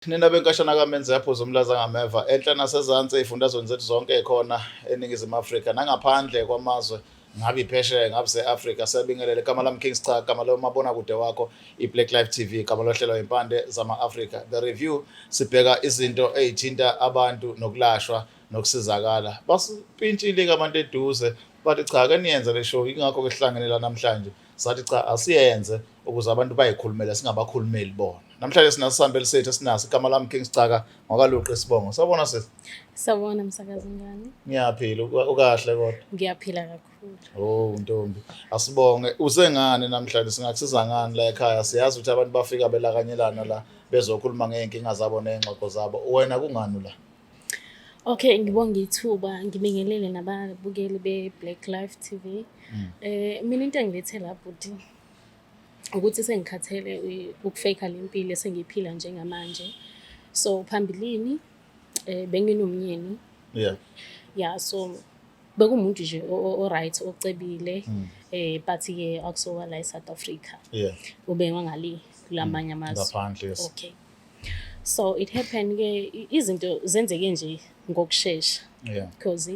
Nina benkashana kamenze yaphuza umlaza ngameva enhla nasezantsi ey'fundazweni zethu zonke ey'khona eNingizimu Afrika nangaphandle kwamazwe ngabe iphesheya ngabe se-Afrika. Siyabingelela igama lami Kings cha, igama lomabonakude wakho iBlaqlife TV, igama lohlelo impande zama-Afrika. The Review sibheka izinto ey'thinta abantu nokulashwa nokusizakala. Basipintshile-ke abantu eduze bathi cha ake niyenze le show, ingakho-ke sihlangene la namhlanje. Sathi cha asiyenze ukuze abantu bayikhulumele singabakhulumeli bona. Namhlanje sinasihambeli sethu esinaso igama lami Kings Caka ngakaluqe isibongo. Sawubona sis. Sawubona msakazi ngani? Ngiyaphila ukahle kodwa. Ngiyaphila kakhulu. Oh Ntombi. Asibonge usengane namhlanje singakusiza ngani la ekhaya. Siyazi ukuthi abantu bafika belakanyelana la bezokhuluma ngeenkinga zabo nezingxoxo zabo. Wena kungani la? Okay, ngibonga ithuba ngibingelele nababukeli beBlaqlife TV. Mina into engilethe lapho ukuthi sengikhathele ukufake lempilo esengiphila njengamanje. So phambilini benginomnyeni. Yeah, so bekumuntu nje o-right ocebile but ke akusowa la eSouth Africa. Ube wangali kulamanye amazwe. Ngaphandle yes. Okay. So it happened ke izinto zenzeke nje ngokusheshsha. Because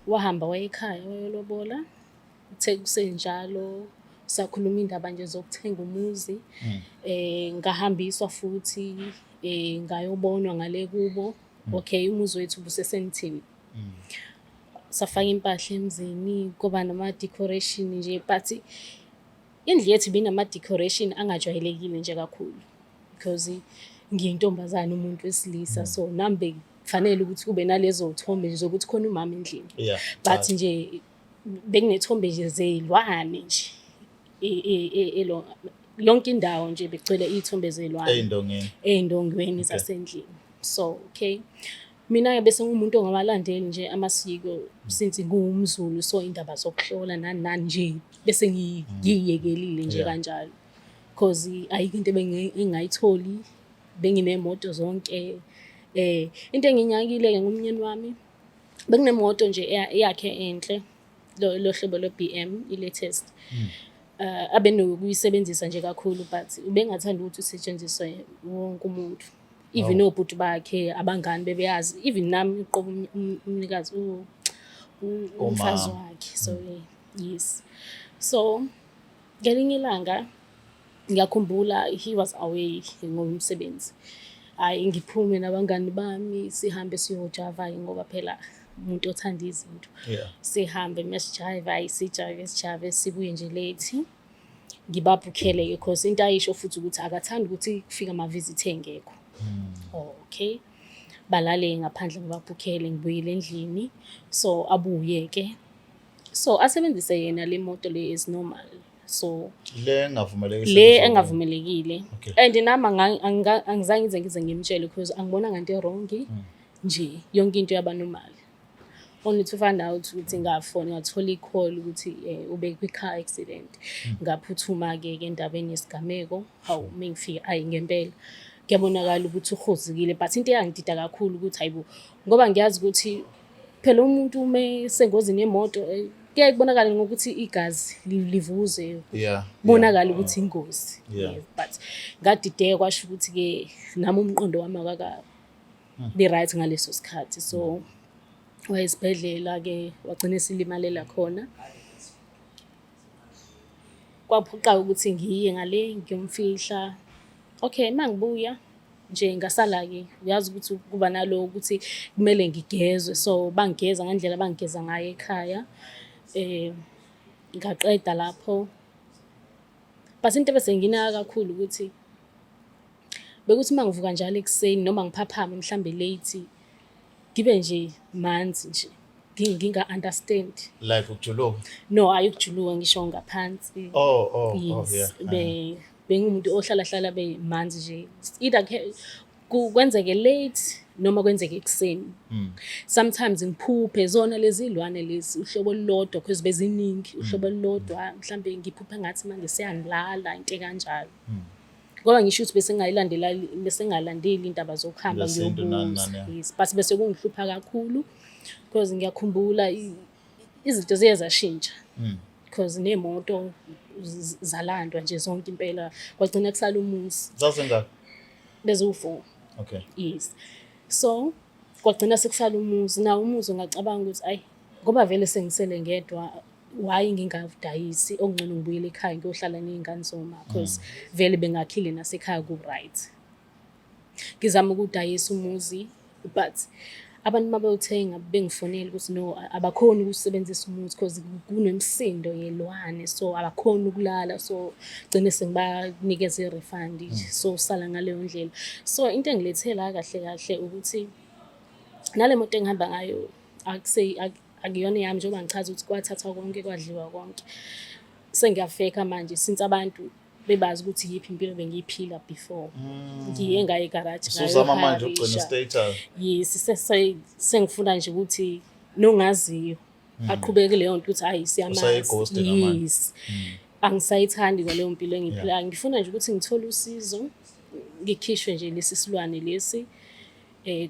wahamba wayekhaya wayolobola uthe kusenjalo sakhuluma indaba nje zokuthenga umuzi ngahambiswa futhi ngayobonwa ngale kubo. Okay, umuzi wethu busesenithini. Safaka impahla emzini kuba nama decoration nje but indlu yethu binama decoration angajwayelekile nje kakhulu because ngiyintombazana umuntu wesilisa so nambe kufanele ukuthi kube nalezo thombe nje zokuthi khona umama endlini. But nje bekunethombe nje zelwane nje yonke indawo nje begcwele izithombe zelwane ey'ndongweni zasendlini. So okay, mina bese ngumuntu ongabalandeli nje amasiko since ngumZulu, so indaba zokuhlola nani nje bese ngiyekelile nje kanjalo because ayikho into engayitholi benginemoto zonke. Into enginyakile-ke ngumnyeni wami bekunemoto nje yakhe enhle lo hlobo lo BM i-latest. Abenokuyisebenzisa nje kakhulu but ubengathanda ukuthi usetshenziswe wonke umuntu, even obhuti bakhe abangani bebeyazi, even nami uqobo umnikazi umfazi wakhe. So yes, so ngelinye ilanga ngiyakhumbula he was away ngomsebenzi. Hayi ngiphume nabangani bami sihambe siyojava ngoba phela umuntu othanda izinto. Sihambe masijiva sijave sibuye nje late ngibabhukhele because into ayisho futhi ukuthi akathanda ukuthi kufika ama visit engekho. Okay, balale ngaphandle ngibabhukhele ngibuyele endlini so abuye ke so asebenzise yena le moto le is normal. So le engavumelekile and nami angizange ngize ngimtshele because angibona ngento wrong nje yonke into yaba normal. Only to find out ukuthi ngafona ngathola i-call ukuthi ube kwi-car accident. Ngaphuthuma ke endabeni yesigameko. Hawu mengifika ngempela kuyabonakala ukuthi uhozikile but into eyangidida kakhulu ukuthi hayibo ngoba ngiyazi ukuthi phela umuntu uma sengozini yemoto kuyaye kubonakala ngokuthi igazi livuze bonakala ukuthi ingozi. But ngadideka kwasho ukuthi ke nami umqondo wami akaka be right ngaleso sikhathi. So wayesibhedlela ke wagcina silimalela khona. Kwaphuqa ukuthi ngiye ngale ngiyomfihla. Okay, mangibuya nje ngasala ke uyazi ukuthi kuba nalo ukuthi kumele ngigezwe so bangigeza ngandlela bangigeza ngayo ekhaya. Ngaqeda lapho but into bese nginaka kakhulu ukuthi bekuthi mangivuka njalo ekseni noma ngiphaphama mhlambe late ngibe nje manzi nje nginga understand like ukujuluka. No, ayukujuluka ngisho ngaphansi. Yes. Bengumuntu ohlala bemanzi nje either kwenzeke late noma kwenzeke ekseni. Sometimes ngiphuphe zona lezi ilwane lezi uhlobo olulodwa because beziningi uhlobo olulodwa mhlambe ngiphupha ngathi manje siyangilala into kanjalo. Ngoba ngisho ukuthi bese ngalandeli indaba zokuhamba ngiyobuza. Yes, but bese kungihlupha kakhulu because ngiyakhumbula izinto ziye zashintsha because nemoto zalandwa nje zonke impela kwagcina kusala umuzi. Zasengaka bezu-4. Okay. Yes. So kwagcina sekusala umuzi, nawo umuzi ungacabanga ukuthi ayi ngoba vele sengisele ngedwa why ngingavudayisi okungcono ngibuyele ekhaya ngiyohlala ney'ngane zoma because vele bengakhile nasekhaya ku-right. Ngizama ukudayisa umuzi but abantu mabewuthenga bengifonela ukuthi no abakhoni ukusebenzisa umuzi because kunemisindo yelwane so abakhoni ukulala so gcine sengibanikeza i-refund so usala ngaleyo ndlela. So into engilethela kahle kahle ukuthi nale moto engihamba ngayo akuyona yami njengoba ngichaza ukuthi kwathatha konke kwadliwa konke. Sengiyafeka manje since abantu bebazi ukuthi yiphi impilo bengiyiphila before. Ngiye ngayo egaraji ngayo. Usuzama manje ukugcina status. Yes, sengifuna nje ukuthi nongaziyo aqhubeke leyo nto ukuthi hayi siyamazi. Yes. Angisayithandi kwaleyo mpilo engiyiphila. Ngifuna nje ukuthi ngithole usizo ngikhishwe nje lesi silwane lesi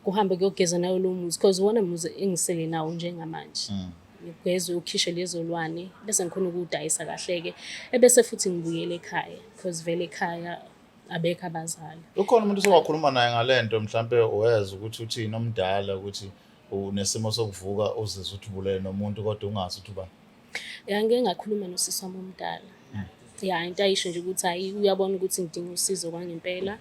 kuhambe kuyogeza nayo lo muzi because wona muzi engisele nawo njengamanje. Ngigezwe ukhishwe lezo lwane bese ngikhona ukudayisa kahle-ke ebese futhi ngibuyele ekhaya because vele ekhaya abekho abazali. Ukhona umuntu osowakhuluma naye ngalento mhlambe uweza ukuthi uthini omdala ukuthi unesimo sokuvuka uzizwe ukuthi ubulele nomuntu kodwa ungazi ukuthi uba? Ya ngeke ngakhuluma nosisi wami omdala. Ya into ayisho nje ukuthi hayi uyabona ukuthi ngidinga usizo kwangempela.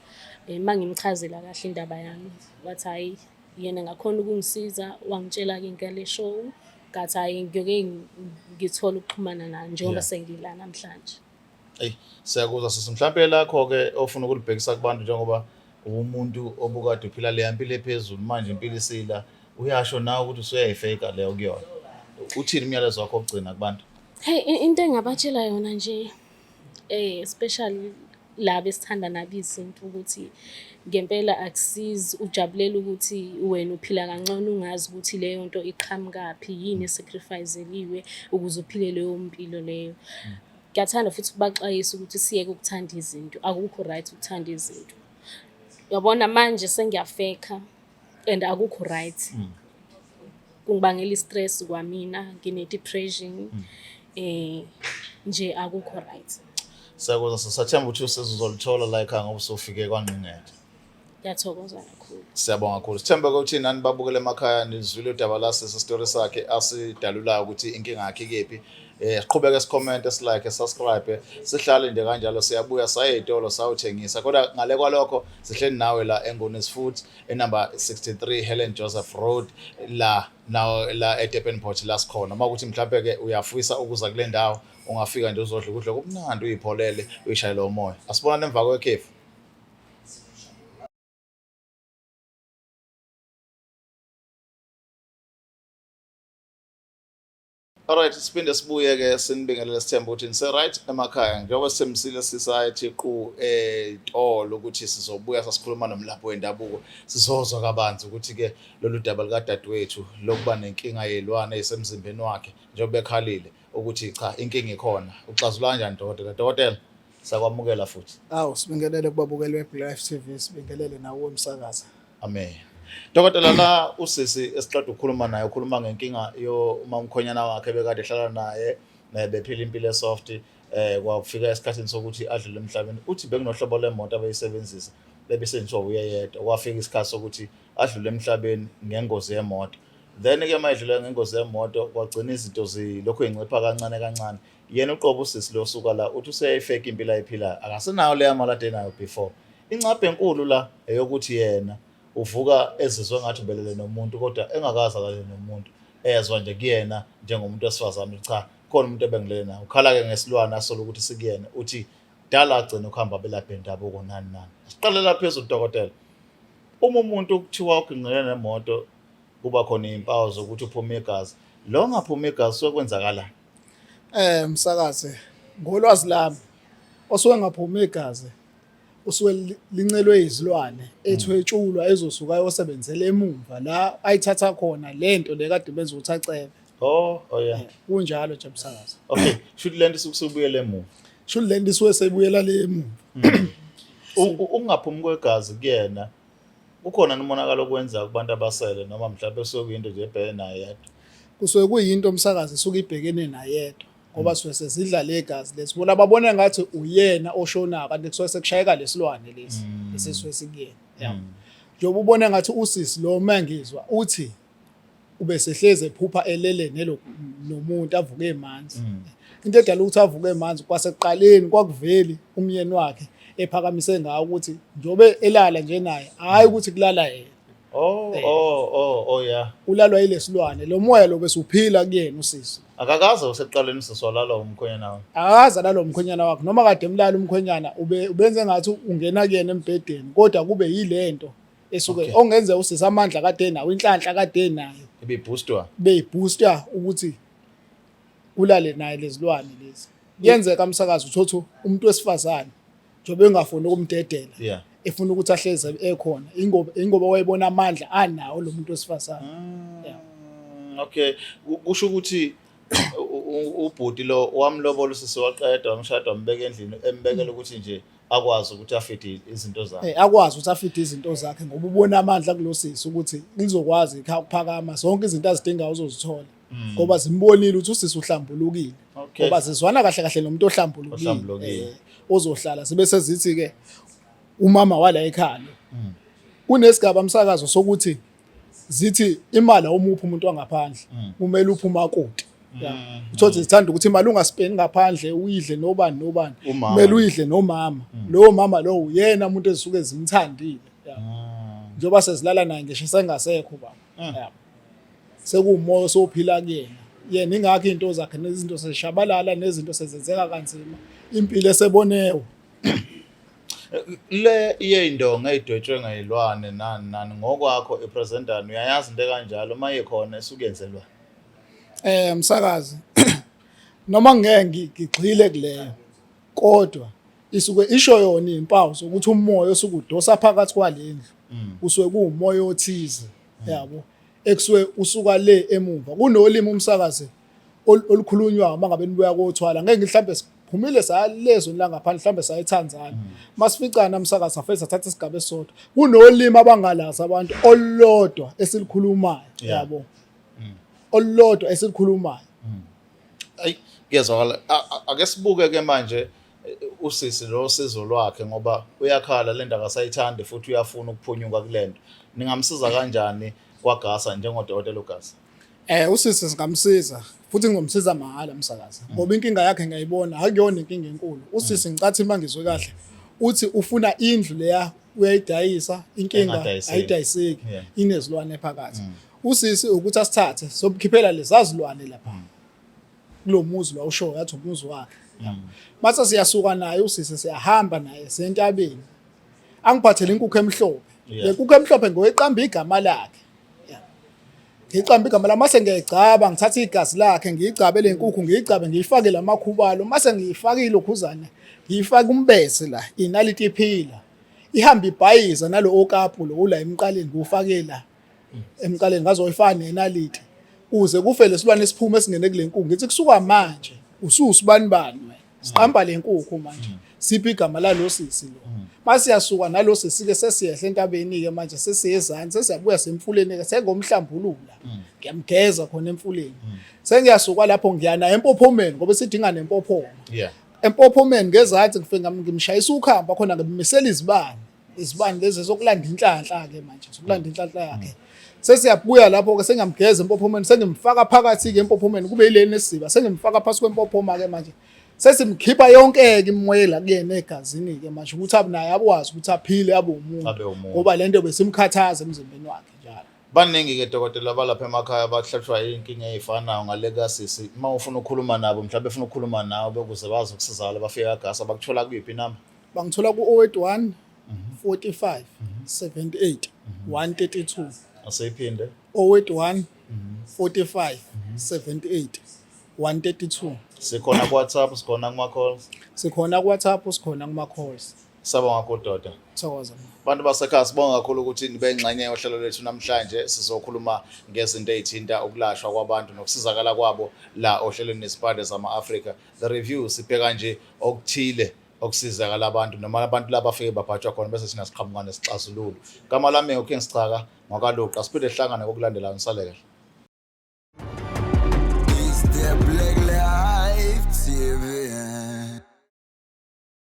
Mangimchazela kahle indaba yami wathi hayi yena ngakhona ukungisiza wangitshela-ke ngale show ngathi hayi ngiyoke ngithola ukuxhumana naye njengoba sengila namhlanje. Siyakuzwa sisi mhlambe lakho-ke ofuna ukulibhekisa kubantu njengoba umuntu obukade uphila leya mpilo ephezulu manje impilo isila uyasho nawe ukuthi usuyayifeka leyo kuyona. Uthini umyalezo wakho okugcina kubantu? Hey into engabatshela yona nje especially laba esithanda nabo izinto ukuthi ngempela akusizi ujabulela ukuthi wena uphila kancane ungazi ukuthi leyo nto iqhamukaphi yini esacrifice eliwe ukuze uphile leyo mpilo leyo. Ngiyathanda futhi ukubaxwayisa ukuthi siyeke ukuthanda izinto akukho right ukuthanda izinto. Uyabona manje sengiyafeka and akukho right. Kungibangela i-stress kwamina ngine-depression nje akukho right. Siyakuzwa sisathemba ukuthi usizo uzolithola la ekhaya ngoba usufike kwangqingetshe. Ngiyathokoza kakhulu. Siyabonga kakhulu. Sithemba ukuthi nani babukele emakhaya nizwile udaba la story sakhe asidalulayo ukuthi inkinga yakhe ikephi. Siqhubeke sicommente silike subscribe sihlale nje kanjalo siyabuya saye ezitolo sawuthengisa kodwa ngale kwalokho sihleli nawe la eNgonis Food enumber 63 Helen Joseph Road la eDurban Port la sikhona. Makuthi mhlawumbe ke uyafisa ukuza kule ndawo ungafika nje uzodla ukudla kumnandi uyipholele uyishayela umoya. Asibonane emva kwekhefu. Alright, siphinde sibuye-ke sinibingelele sithemba ukuthi nise-right emakhaya njengoba sithembisile society qu etolo ukuthi sizobuya sasikhuluma nomlaphi wendabuko sizozwa kabanzi ukuthi-ke lolu daba likadadewethu lokuba nenkinga yelwane esemzimbeni wakhe njengoba ekhalile ukuthi cha inkinga ikhona. Uxazulula kanjani dokotela? Dokotela sakwamukela futhi. Sibingelele kubabukeli beBlaqlife TV, sibingelele nawo umsakaza. Amen. Dokotela la usisi esiqeda ukukhuluma naye ukhuluma ngenkinga umamkhonyana wakhe bekade ehlala naye bephila impilo esoft kwafika esikhathini sokuthi adlule emhlabeni. Uthi bekunohlobo lemoto abeyisebenzisa bebesenziwa uyedwa kwafika isikhathi sokuthi adlule emhlabeni ngengozi yemoto. Then-ke mayedlule ngengozi yemoto kwagcina izinto zilokhu encipha kancane kancane. Yena uqobo usisi lo suka la uthi useyayifeka impilo ayiphilayo akasenayo leya mali ade nayo before. Incaphe enkulu la eyokuthi yena uvuka ezizwe ngathi ubelele nomuntu kodwa engakazi akalele nomuntu ezwa nje kuyena njengomuntu wesifazane cha khona umuntu ebengilele naye ukhala-ke ngesilwane asola ukuthi sikuyena uthi dala agcina ukuhamba belapha endabuko nani nani. Siqalela phezulu dokotela, uma umuntu kuthiwa ugingqele nemoto kuba khona izimpawu zokuthi uphuma igazi lo ngaphuma igazi sokwenzakalani? Msakaze ngolwazi lami osuke ngaphuma igazi usuke lincelwe izilwane ethwetshulwa ezosuka ayosebenzela emumva la ayithatha khona lento lekade benza ukuthi acebe. Yeah. Kunjalo nje msakazi. Okay, should lento isukusubuyela emuva. Should lento isuke sebuyela le emumva. Ungaphumi kwegazi kuyena kukhona nomonakalo okwenza kubantu abasele noma mhlawumbe sokuyinto nje ebhekene naye yedwa. Kusuke kuyinto msakazi isuke ibhekene naye yedwa. Ngoba suke sezidla legazi lesi bona babona ngathi uyena oshona kanti kusuke sekushayeka lesilwane lesi esisuke sikuyena. njengoba ubona ngathi usisi lo mangizwa uthi ube sehleze ephupha elele nomuntu avuke emanzi into edala ukuthi avuke emanzi kwasekuqaleni kwakuveli umyeni wakhe ephakamise ngawo ukuthi njobe elala nje naye hayi ukuthi kulala yena yeah. Ulalwa yilesilwane lo moya lo bese uphila kuyena usisi Akakaze usekuqaleni siswalala umkhwenyana wakhe. akaza nalo mkhwenyana wakhe noma kade emlala umkhwenyana ubenze ngathi ungena kuyena embedeni kodwa kube yilento esuke ongenze usisi amandla kade nawo inhlanhla kade nayo beyibooster ukuthi ulale naye lezilwane lezi kuyenzeka umsakazo uthotho umuntu wesifazane njobe engafuni ukumdedela efuna ukuthi ahleze ekhona ingoba wayibona amandla anawo lo muntu wesifazane Okay kusho ukuthi ubhuti lo wamlobola usisi waqeda wamshada wambeka endlini embekela ukuthi nje akwazi ukuthi afide izinto zakhe akwazi ukuthi afide izinto zakhe ngoba ubona amandla kulosisi ukuthi lizokwazi ukuphakama zonke izinto azidingayo uzozithola ngoba zimbonile ukuthi usisi uhlambulukile ngoba sizwana kahle kahle nomuntu ohlambulukile ozohlala sibe sezithi ke umama wala ekhaya kunesigaba umsakazo sokuthi zithi imali awumuphi umuntu wangaphandle kumele uphe umakoti uthothi zithanda ukuthi imali ungaspendi ngaphandle uyidle nobani kumele uyidle nomama lo mama lo uyena umuntu ezisuke zimthandile njoba sezilala naye ngisho sengasekho baba sekuumoya sophila kuyena yena ingakho into zakhe nezinto seshabalala nezinto sezenzeka kanzima impilo esebonewe le iyindonga edwetshwe ngayilwane nani ngokwakho epresentana uyayazi into kanjalo maye khona esukenzelwa msakazi noma ngeke ngigxile kuleyo kodwa isuke isho yona impawu sokuthi umoya osukudosa phakathi kwalendlu usuke kuumoya othize yabo ekusuke usuka le emumva kunolimi umsakazi olukhulunywa mangabe nibuya kothwala ngeke mhlambe siphumile salezo la ngaphandle mhlambe sayiTanzania masificana umsakazi safeza thatha isigaba esodwa kunolimi abangalazi abantu olodwa esilikhulumayo yabo olodwa esilikhulumayo ayi kuyezwakala ake sibuke ke manje usisi lo sizo lwakhe ngoba uyakhala lento akasayithandi futhi uyafuna ukuphunyuka kulento ningamsiza kanjani kwagasa njengodokotela uGasa usisi singamsiza futhi ngomsiza mahala umsakazi ngoba inkinga yakhe ngiyayibona akuyona inkinga enkulu usisi ngicathi mangizwe kahle uthi ufuna indlu leya uyayidayisa inkinga ayidayiseki inezilwane phakathi usisi ukuthi asithathe sobukhiphela lezazilwane lapha kulomuzi lo usho yathi umuzi wakhe mase siyasuka naye usisi siyahamba naye sentabeni angiphathele inkukhu emhlophe le nkukhu emhlophe ngoyeqamba igama lakhe ngiqamba igama la mase ngiyayigcaba ngithatha igazi lakhe ngiyigcabe le nkukhu ngiyigcabe ngiyifake lamakhubalo mase ngiyifakile ukhuzana ngiyifaka umbese la inaliti iphila ihamba ibhayiza nalo okapu lo ula emqaleni ngufakela emqaleni ngazoyifana nenaliti uze kufe lesilwane esiphume esingene kule nkukhu ngithi kusuka manje ususibanibani wena siqamba le nkukhu manje siphi igama lalo sisi lo mase yasuka nalo sisi ke sesiyehla entabeni ke manje sesiyezansi sesiyabuya semfuleni ke sengomhlambulula ngiyamgeza khona emfuleni sengiyasuka lapho ngiyana empophomeni ngoba sidinga nempophomo empophomeni ngezathi ngifika ngimshayisa ukhamba khona ngimisela izibani lezi zokulanda inhlanhla ke manje zokulanda inhlanhla yakhe sesiyabuya lapho ke sengiyamgeza empophomeni sengimfaka phakathi ke empophomeni kube yileni esiba sengimfaka phakathi kwempophoma ke manje sesimkhipha yonke ke imoyela kuyena egazini ke manje ukuthi abunaye abwazi ukuthi aphile abe umuntu ngoba lento besimkhathaza emzimbeni wakhe njalo baningi ke dokotela balapha emakhaya abahlutshwa inkinga ezifanayo ngale kasisi uma ufuna ukukhuluma nabo mhlawumbe ufuna ukukhuluma nawo bekuze bazi ukusizala bafika eGasa bakuthola kuyiphi namba bangithola ku 081 45 78 132 aseyiphinde 081 45 78 132 sikhona ku WhatsApp sikhona kuma calls sikhona ku WhatsApp sikhona kuma calls sabonga kudoda thokoza bantu basekhaya sibonga kakhulu ukuthi nibe ingxenye yohlelo lethu namhlanje sizokhuluma ngezinto ezithinta ukulashwa kwabantu nokusizakala kwabo la ohlelweni nesipande zama-Africa the review sibheka nje okuthile okusizakala abantu noma abantu laba bafike babhatshwa khona bese sina siqhamuka nesixazululo igama lami uKings Chaka ngakaloqa siphinde sihlangane kokulandelayo ngisaleke